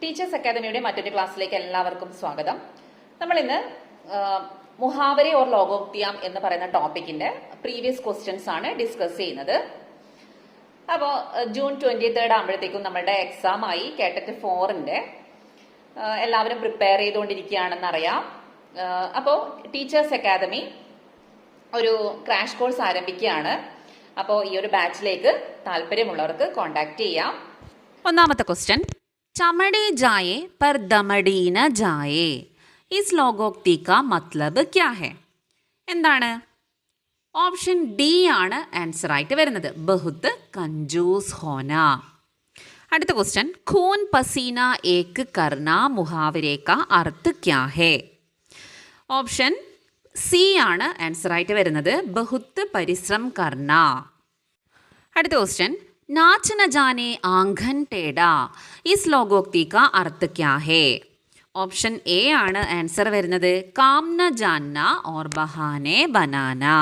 Teachers അക്കാദമിയുടെ മറ്റൊരു ക്ലാസ്സിലേക്ക് എല്ലാവർക്കും സ്വാഗതം. നമ്മൾ ഇന്ന് മുഹാവരെ ഓർ ലോകോക്തിയാം എന്ന് പറയുന്ന ടോപ്പിക്കിന്റെ പ്രീവിയസ് ക്വസ്റ്റ്യൻസ് ആണ് ഡിസ്കസ് ചെയ്യുന്നത്. അപ്പോൾ ജൂൺ 23 ആകുമ്പോഴത്തേക്കും നമ്മളുടെ എക്സാം ആയി കാറ്ററ്റ് 4ന്റെ എല്ലാവരും പ്രിപ്പയർ ചെയ്തുകൊണ്ടിരിക്കുകയാണെന്ന് അറിയാം. അപ്പോൾ ടീച്ചേഴ്സ് അക്കാദമി ഒരു ക്രാഷ് കോഴ്സ് ആരംഭിക്കുകയാണ്. അപ്പോൾ ഈ ഒരു ബാച്ചിലേക്ക് താല്പര്യമുള്ളവർക്ക് കോണ്ടാക്ട് ചെയ്യാം. ഒന്നാമത്തെ ക്വസ്റ്റ്യൻ, चमड़े जाए पर दमड़ी न जाए, इस लोगोक्ति का मतलब क्या है? എന്താണ്? ഓപ്ഷൻ ഡി ആണ് ആൻസർ ആയിട്ട് വരുന്നത്, ബഹുത്ത് കഞ്ചൂസ് ഹോന. അടുത്ത ക്വസ്റ്റ്യൻ, ഖൂൻ പസീന ഏക് കർന മുഹാവരെ കാ അർത്ഥ് ക്യാ ഹേ? ഓപ്ഷൻ സി ആണ് ആൻസർ ആയിട്ട് വരുന്നത്, ബഹുത്ത് പരിശ്രം കർന. അടുത്ത ക്വസ്റ്റ്യൻ, नाच न जाने आंगन टेढ़ा, इस लोगोक्ति का अर्थ क्या है? ഓപ്ഷൻ എ ആണ് ആൻസർ വരുന്നത്, काम न जानना और बहाने बनाना.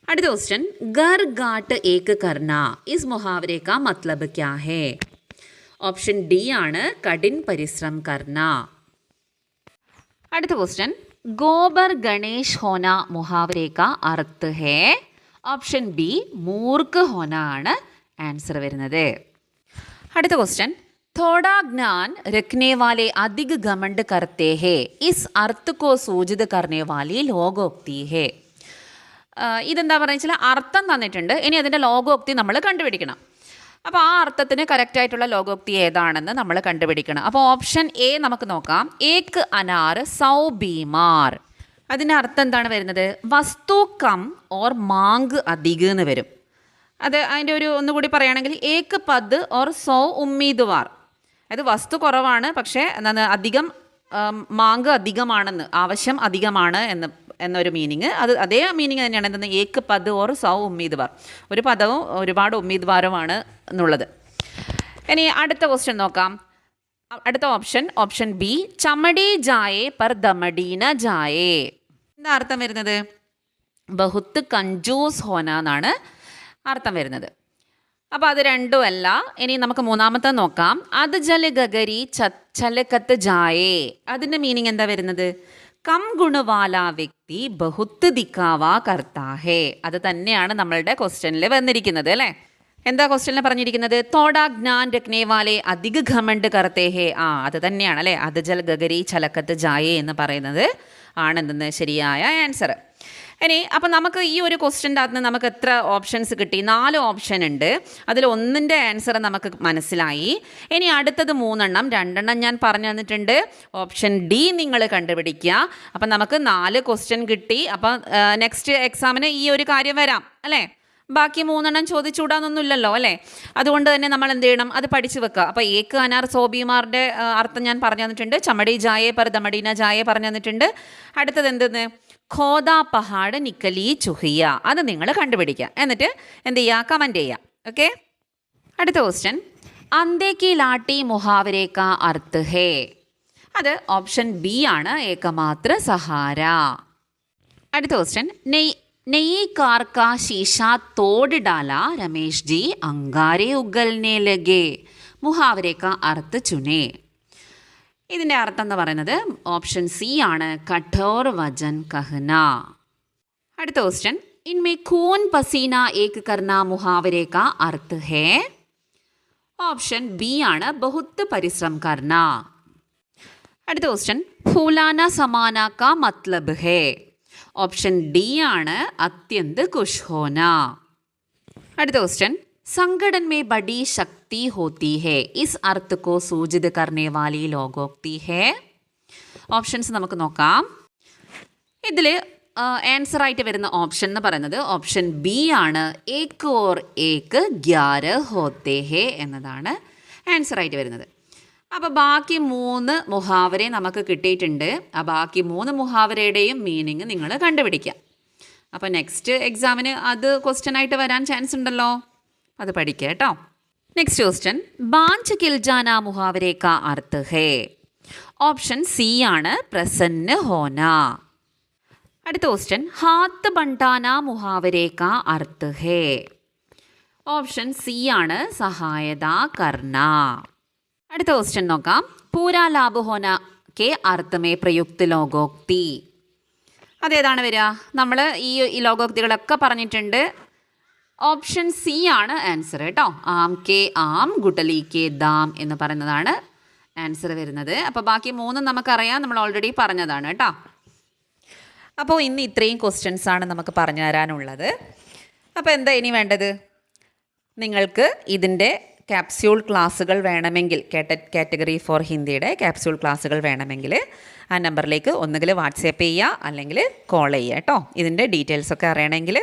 അടുത്ത ക്വസ്റ്റ്യൻ, घर गाट एक करना, इस मुहावरे का मतलब क्या है? ഓപ്ഷൻ ഡി ആണ് കഠിൻ പരിശ്രം കർന. അടുത്ത ക്വസ്റ്റ്യൻ, गोबर गणेश होना मुहावरे का अर्थ है? ഓപ്ഷൻ ബി മൂർക്ക് ഹോന ആണ് ആൻസർ വരുന്നത്. അടുത്ത ക്വസ്റ്റ്യൻ, थोड़ा ज्ञान रखने वाले अधिक घमंड करते हैं, इस अर्थ को सूचित करने वाली लोगोक्ति है? ഇതെന്താ പറയുക വെച്ചാൽ അർത്ഥം തന്നിട്ടുണ്ട്, ഇനി അതിൻ്റെ ലോകോക്തി നമ്മൾ കണ്ടുപിടിക്കണം. അപ്പോൾ ആ അർത്ഥത്തിന് കറക്റ്റായിട്ടുള്ള ലോകോക്തി ഏതാണെന്ന് നമ്മൾ കണ്ടുപിടിക്കണം. അപ്പോൾ ഓപ്ഷൻ എ നമുക്ക് നോക്കാം, ഏക് അനാർ സൗ ബീമാർ. അതിൻ്റെ അർത്ഥം എന്താണ് വരുന്നത്? വസ്തു കം ഓർ മാങ്ക് അധിക് എന്ന് വരും. അത് അതിൻ്റെ ഒരു ഒന്നുകൂടി പറയുകയാണെങ്കിൽ ഏക് പദ് ഓർ സൗ ഉമ്മീദ്വാർ, അത് വസ്തു കുറവാണ് പക്ഷേ അധികം മാങ്ക് അധികമാണെന്ന്, ആവശ്യം അധികമാണ് എന്നൊരു മീനിങ്. അത് അതേ മീനിങ് തന്നെയാണ് എന്തെന്ന്, ഏക് പദ് ഓർ സൗ ഉമ്മീദ്വാർ, ഒരു പദവും ഒരുപാട് ഉമ്മീദ്വാറുമാണ് എന്നുള്ളത്. ഇനി അടുത്ത ക്വസ്റ്റ്യൻ നോക്കാം. അടുത്ത ഓപ്ഷൻ ബി, ചമടി ജായേ പർ ദമടി ന ജായേ. എന്താ അർത്ഥം വരുന്നത്? ബഹുത്ത് കഞ്ചൂസ് ഹോന എന്നാണ് അർത്ഥം വരുന്നത്. അപ്പോൾ അത് രണ്ടുമല്ല. ഇനി നമുക്ക് മൂന്നാമത്തെ നോക്കാം. അത് ജല ഗഗരി ചലക്കത്ത് ജായേ. അതിൻ്റെ മീനിങ് എന്താ വരുന്നത്? കം ഗുണവാല വ്യക്തി ബഹുത്ത് ദിക്കാവാ കർത്താ ഹേ. അത് തന്നെയാണ് നമ്മളുടെ ക്വസ്റ്റ്യനിൽ വന്നിരിക്കുന്നത് അല്ലേ. എന്താ ക്വസ്റ്റ്യനിൽ പറഞ്ഞിരിക്കുന്നത്? തോടാ ജ്ഞാൻ രഖ്നെ വാലെ അധിക ഘമണ്ട് കർത്തേ ഹേ. അത് തന്നെയാണ് അല്ലേ, അത് ജൽ ഗഗരി ചലക്കത്ത് ജായേ എന്ന് പറയുന്നത് ആണെന്ന് ശരിയായ ആൻസർ. ഇനി അപ്പം നമുക്ക് ഈ ഒരു ക്വസ്റ്റ്യൻ്റെ അകത്ത് നമുക്ക് എത്ര ഓപ്ഷൻസ് കിട്ടി? 4 ഓപ്ഷൻ ഉണ്ട്. അതിൽ ഒന്നിൻ്റെ ആൻസർ നമുക്ക് മനസ്സിലായി. ഇനി അടുത്തത് 3 2 ഞാൻ പറഞ്ഞു തന്നിട്ടുണ്ട്. ഓപ്ഷൻ ഡി നിങ്ങൾ കണ്ടുപിടിക്കുക. അപ്പം നമുക്ക് 4 ക്വസ്റ്റ്യൻ കിട്ടി. അപ്പം നെക്സ്റ്റ് എക്സാമിന് ഈ ഒരു കാര്യം വരാം അല്ലേ. ബാക്കി 3 ചോദിച്ചുകൂടാന്നൊന്നുമില്ലല്ലോ അല്ലേ. അതുകൊണ്ട് തന്നെ നമ്മൾ എന്ത് ചെയ്യണം, അത് പഠിച്ചു വെക്കുക. അപ്പോൾ ഏക് അനാർ സോബിമാരുടെ അർത്ഥം ഞാൻ പറഞ്ഞു തന്നിട്ടുണ്ട്. ചമടി ജായേ പർ ദമടീന ജായേ പറഞ്ഞു തന്നിട്ടുണ്ട്. അടുത്തത് എന്തെന്ന്, ഖോദ പഹാഡ് നിക്കലി ചുഹിയ. അത് നിങ്ങൾ കണ്ടുപിടിക്കുക. എന്നിട്ട് എന്ത് ചെയ്യുക, കമൻറ്റ് ചെയ്യുക. ഓക്കെ. അടുത്ത ക്വസ്റ്റ്യൻ, അന്തേക്ക് ലാട്ടി മുഹാവരെ കാ അർത്ഥ് ഹേ. അത് ഓപ്ഷൻ ബി ആണ്, ഏകമാത്ര സഹാര. അടുത്ത ക്വസ്റ്റ്യൻ, नई कार का शीशा तोड़ डाला रमेश जी, अंगारे उगलने लगे, മുഹാവരെ കാ അർത്ഥ് ചുനേ. ഇതിൻ്റെ അർത്ഥം എന്ന് പറയുന്നത് ഓപ്ഷൻ സി ആണ്, കഠോർ വജൻ കഹന. അടുത്ത ക്വസ്റ്റ്യൻ, ഇൻമേ ഖൂൻ പസീന ഏക് കർന മുഹാവരെ കാ അർത്ഥ് ഹേ. ഓപ്ഷൻ ബി ആണ്, ബഹുത്ത് പരിശ്രം കർന. അടുത്ത ക്വസ്റ്റ്യൻ, ഫൂലാന സമാന കാ മത്ലബ് ഹേ. ഓപ്ഷൻ ഡി ആണ്, അത്യന്ത് ഖുഷ് ഹോന. അടുത്ത ക്വസ്റ്റ്യൻ, संगठन में बड़ी शक्ति होती है, इस अर्थ को सूचित करने वाली लोगोक्ति है? ഓപ്ഷൻസ് നമുക്ക് നോക്കാം. ഇതിൽ ആൻസർ ആയിട്ട് വരുന്ന ഓപ്ഷൻ എന്ന് പറയുന്നത് ഓപ്ഷൻ ബി ആണ്, ഏക് ഓർ ഏക് 11 ഹോത്തേ ഹേ എന്നതാണ് ആൻസർ ആയിട്ട് വരുന്നത്. അപ്പോൾ ബാക്കി 3 മുഹാവരെ നമുക്ക് കിട്ടിയിട്ടുണ്ട്. ആ ബാക്കി 3 മുഹാവരയുടെയും മീനിങ് നിങ്ങൾ കണ്ടുപിടിക്കുക. അപ്പോൾ നെക്സ്റ്റ് എക്സാമിന് അത് ക്വസ്റ്റ്യൻ ആയിട്ട് വരാൻ ചാൻസ് ഉണ്ടല്ലോ, അത് പഠിക്കുക കേട്ടോ. നെക്സ്റ്റ് ക്വസ്റ്റ്യൻ, ബാഞ്ച് കിൽജാന മുഹാവരെ കാ അർത്ഥ് ഹേ. ഓപ്ഷൻ സി ആണ്, പ്രസന്ന ഹോന. അടുത്ത ക്വസ്റ്റ്യൻ, ഹാത്ത് ബണ്ടാന മുഹാവരെ കാ അർത്ഥ് ഹേ. ഓപ്ഷൻ സി ആണ്, സഹായത കർണ. അടുത്ത ക്വസ്റ്റ്യൻ നോക്കാം. പൂരാ ലാഭ് ഹോന കെ അർത്ഥമേ പ്രയുക്ത് ലോകോക്തി. അതേതാണ് വരിക? നമ്മൾ ഈ ലോകോക്തികളൊക്കെ പറഞ്ഞിട്ടുണ്ട്. ഓപ്ഷൻ സി ആണ് ആൻസർ കേട്ടോ. ആം കെ ആം, ഗുട്ടലി കെ ദാം എന്ന് പറയുന്നതാണ് ആൻസർ വരുന്നത്. അപ്പോൾ ബാക്കി മൂന്നും നമുക്കറിയാം, നമ്മൾ ഓൾറെഡി പറഞ്ഞതാണ് കേട്ടോ. അപ്പോൾ ഇന്ന് ഇത്രയും ക്വസ്റ്റ്യൻസ് ആണ് നമുക്ക് പറഞ്ഞു തരാനുള്ളത്. അപ്പോൾ എന്താ ഇനി വേണ്ടത്? നിങ്ങൾക്ക് ഇതിൻ്റെ ക്യാപ്സ്യൂൾ ക്ലാസ്സുകൾ വേണമെങ്കിൽ, കാറ്റഗറി ഫോർ ഹിന്ദിയുടെ ക്യാപ്സ്യൂൾ ക്ലാസ്സുകൾ വേണമെങ്കിൽ ആ നമ്പറിലേക്ക് ഒന്നുകിൽ വാട്സാപ്പ് ചെയ്യുക അല്ലെങ്കിൽ കോൾ ചെയ്യുക കേട്ടോ. ഇതിൻ്റെ ഡീറ്റെയിൽസൊക്കെ അറിയണമെങ്കിൽ